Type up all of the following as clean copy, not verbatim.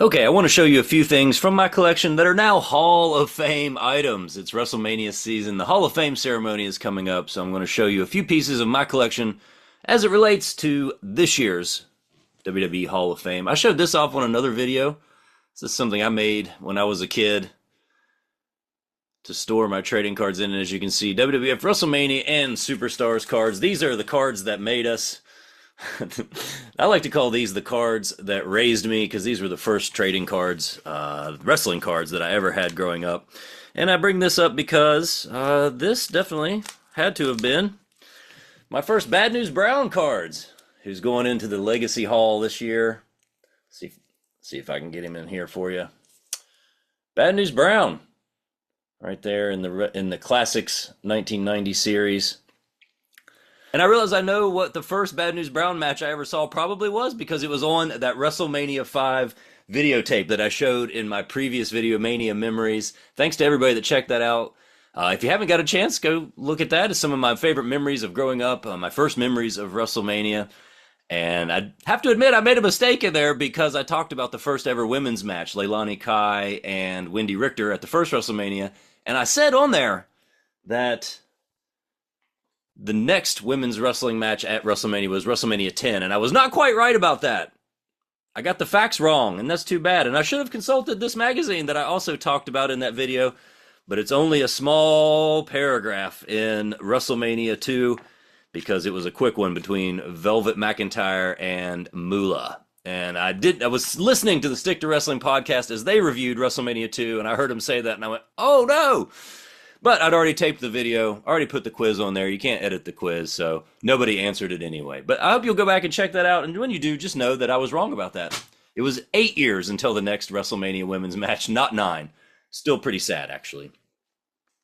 Okay, I want to show you a few things from my collection that are now Hall of Fame items. It's WrestleMania season. The Hall of Fame ceremony is coming up, so I'm going to show you a few pieces of my collection as it relates to this year's WWE Hall of Fame. I showed this off on another video. This is something I made when I was a kid to store my trading cards in. And as you can see, WWF WrestleMania and Superstars cards. These are the cards that made us. I like to call these the cards that raised me, because these were the first trading cards, wrestling cards that I ever had growing up. And I bring this up because this definitely had to have been my first Bad News Brown cards, who's going into the Legacy Hall this year. See if I can get him in here for you. Bad News Brown, right there in the Classics 1990 series. And I realize I know what the first Bad News Brown match I ever saw probably was, because it was on that WrestleMania 5 videotape that I showed in my previous video, Mania Memories. Thanks to everybody that checked that out. If you haven't got a chance, go look at that. It's some of my favorite memories of growing up, my first memories of WrestleMania. And I have to admit, I made a mistake in there, because I talked about the first ever women's match, Leilani Kai and Wendy Richter at the first WrestleMania. And I said on there that the next women's wrestling match at WrestleMania was WrestleMania 10, and I was not quite right about that. I got the facts wrong, and that's too bad. And I should have consulted this magazine that I also talked about in that video, but it's only a small paragraph in WrestleMania 2, because it was a quick one between Velvet McIntyre and Moolah. And I was listening to the Stick to Wrestling podcast as they reviewed WrestleMania 2, and I heard them say that, and I went, oh no! But I'd already taped the video, already put the quiz on there. You can't edit the quiz, so nobody answered it anyway. But I hope you'll go back and check that out, and when you do, just know that I was wrong about that. It was 8 years until the next WrestleMania women's match, not 9. Still pretty sad, actually.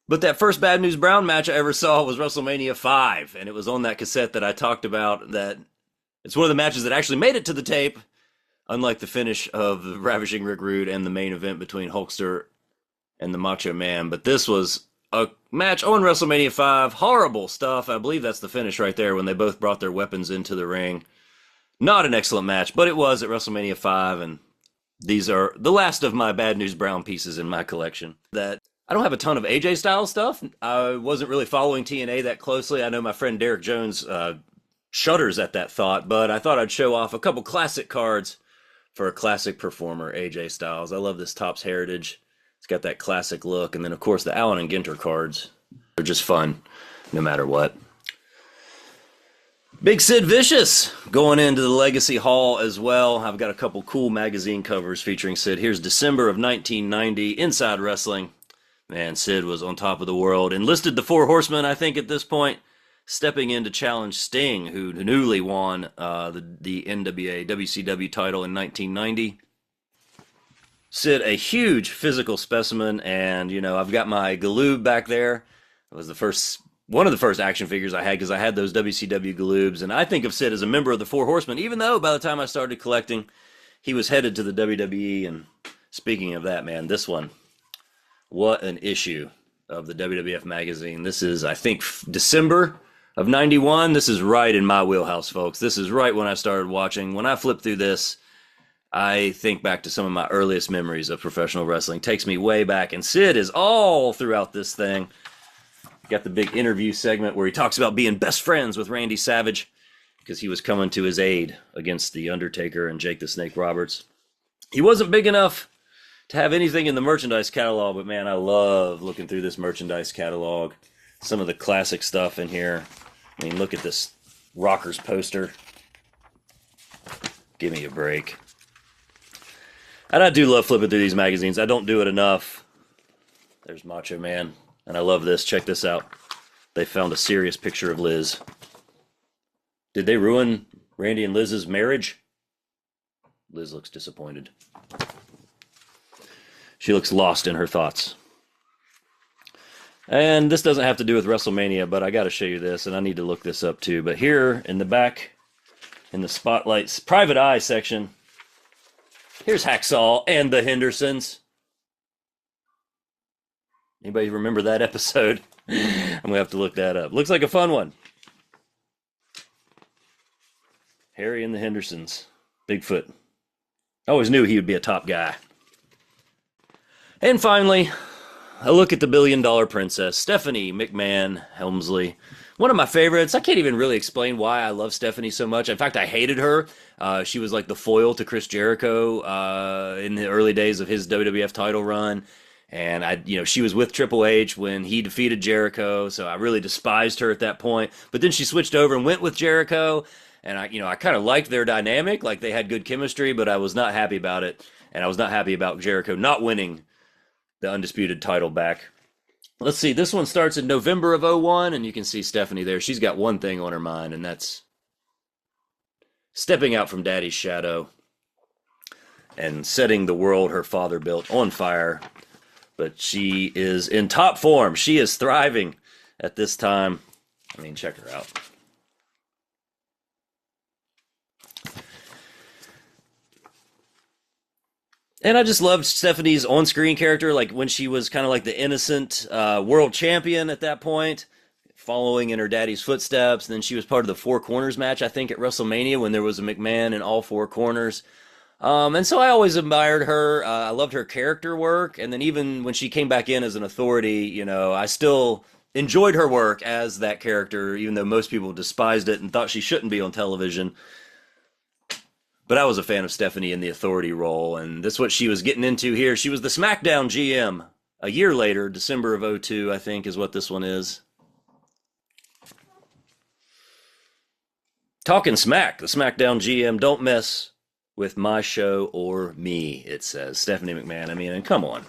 But that first Bad News Brown match I ever saw was WrestleMania 5, and it was on that cassette that I talked about. That it's one of the matches that actually made it to the tape, unlike the finish of the Ravishing Rick Rude and the main event between Hulkster and the Macho Man. But this was a match on WrestleMania 5. Horrible stuff. I believe that's the finish right there, when they both brought their weapons into the ring. Not an excellent match, but it was at WrestleMania 5, and these are the last of my Bad News Brown pieces in my collection. That I don't have a ton of AJ Styles stuff. I wasn't really following TNA that closely. I know my friend Derek Jones shudders at that thought, but I thought I'd show off a couple classic cards for a classic performer, AJ Styles. I love this Topps Heritage. It's got that classic look. And then, of course, the Allen and Ginter cards. They're just fun, no matter what. Big Sid Vicious going into the Legacy Hall as well. I've got a couple cool magazine covers featuring Sid. Here's December of 1990, Inside Wrestling. Man, Sid was on top of the world. Enlisted the Four Horsemen, I think, at this point, stepping in to challenge Sting, who newly won the NWA WCW title in 1990. Sid, a huge physical specimen, and, you know, I've got my Galoob back there. It was one of the first action figures I had, because I had those WCW Galoobs, and I think of Sid as a member of the Four Horsemen, even though by the time I started collecting, he was headed to the WWE. And speaking of that, man, this one, what an issue of the WWF magazine. This is, I think, December of 91. This is right in my wheelhouse, folks. This is right when I started watching. When I flip through this, I think back to some of my earliest memories of professional wrestling. Takes me way back, and Sid is all throughout this thing. Got the big interview segment where he talks about being best friends with Randy Savage, because he was coming to his aid against The Undertaker and Jake the Snake Roberts. He wasn't big enough to have anything in the merchandise catalog, but man, I love looking through this merchandise catalog. Some of the classic stuff in here. I mean, look at this Rockers poster. Give me a break. And I do love flipping through these magazines. I don't do it enough. There's Macho Man. And I love this. Check this out. They found a serious picture of Liz. Did they ruin Randy and Liz's marriage? Liz looks disappointed. She looks lost in her thoughts. And this doesn't have to do with WrestleMania, but I got to show you this, and I need to look this up too. But here in the back, in the Spotlight's Private Eye section, here's Hacksaw and the Hendersons. Anybody remember that episode? I'm going to have to look that up. Looks like a fun one. Harry and the Hendersons. Bigfoot. I always knew he would be a top guy. And finally, a look at the billion-dollar princess, Stephanie McMahon Helmsley. One of my favorites. I can't even really explain why I love Stephanie so much. In fact, I hated her. She was like the foil to Chris Jericho in the early days of his WWF title run. And she was with Triple H when he defeated Jericho, so I really despised her at that point. But then she switched over and went with Jericho, and I kind of liked their dynamic, like they had good chemistry, but I was not happy about it, and I was not happy about Jericho not winning the undisputed title back. Let's see, this one starts in November of 01, and you can see Stephanie there. She's got one thing on her mind, and that's stepping out from Daddy's shadow and setting the world her father built on fire. But she is in top form. She is thriving at this time. I mean, check her out. And I just loved Stephanie's on-screen character, like when she was kind of like the innocent world champion at that point, following in her daddy's footsteps. And then she was part of the Four Corners match, I think, at WrestleMania when there was a McMahon in all four corners. And so I always admired her. I loved her character work. And then even when she came back in as an authority, I still enjoyed her work as that character, even though most people despised it and thought she shouldn't be on television. But I was a fan of Stephanie in the authority role, and that's what she was getting into here. She was the SmackDown GM a year later, December of 02, I think, is what this one is. Talking smack, the SmackDown GM, don't mess with my show or me, it says. Stephanie McMahon, I mean, and come on.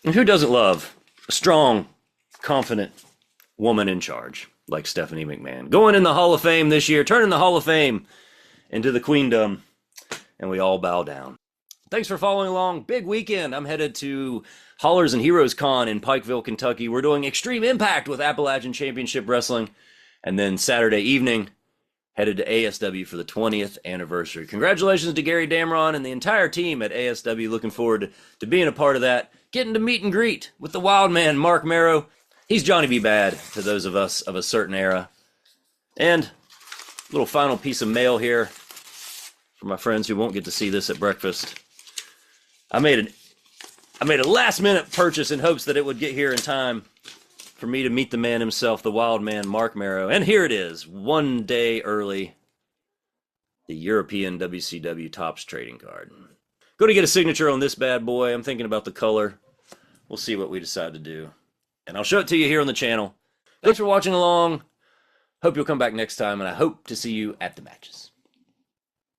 And who doesn't love a strong, confident woman in charge like Stephanie McMahon? Going in the Hall of Fame this year, turning the Hall of Fame into the Queendom, and we all bow down. Thanks for following along. Big weekend. I'm headed to Hollers and Heroes Con in Pikeville, Kentucky. We're doing Extreme Impact with Appalachian Championship Wrestling. And then Saturday evening, headed to ASW for the 20th anniversary. Congratulations to Gary Damron and the entire team at ASW. Looking forward to being a part of that. Getting to meet and greet with the wild man, Mark Marrow. He's Johnny B. Bad to those of us of a certain era. And a little final piece of mail here for my friends who won't get to see this at breakfast. I made a last-minute purchase in hopes that it would get here in time for me to meet the man himself, the wild man, Mark Marrow. And here it is, one day early, the European WCW Topps trading card. Go to get a signature on this bad boy. I'm thinking about the color. We'll see what we decide to do. And I'll show it to you here on the channel. Thanks for watching along. Hope you'll come back next time, and I hope to see you at the matches.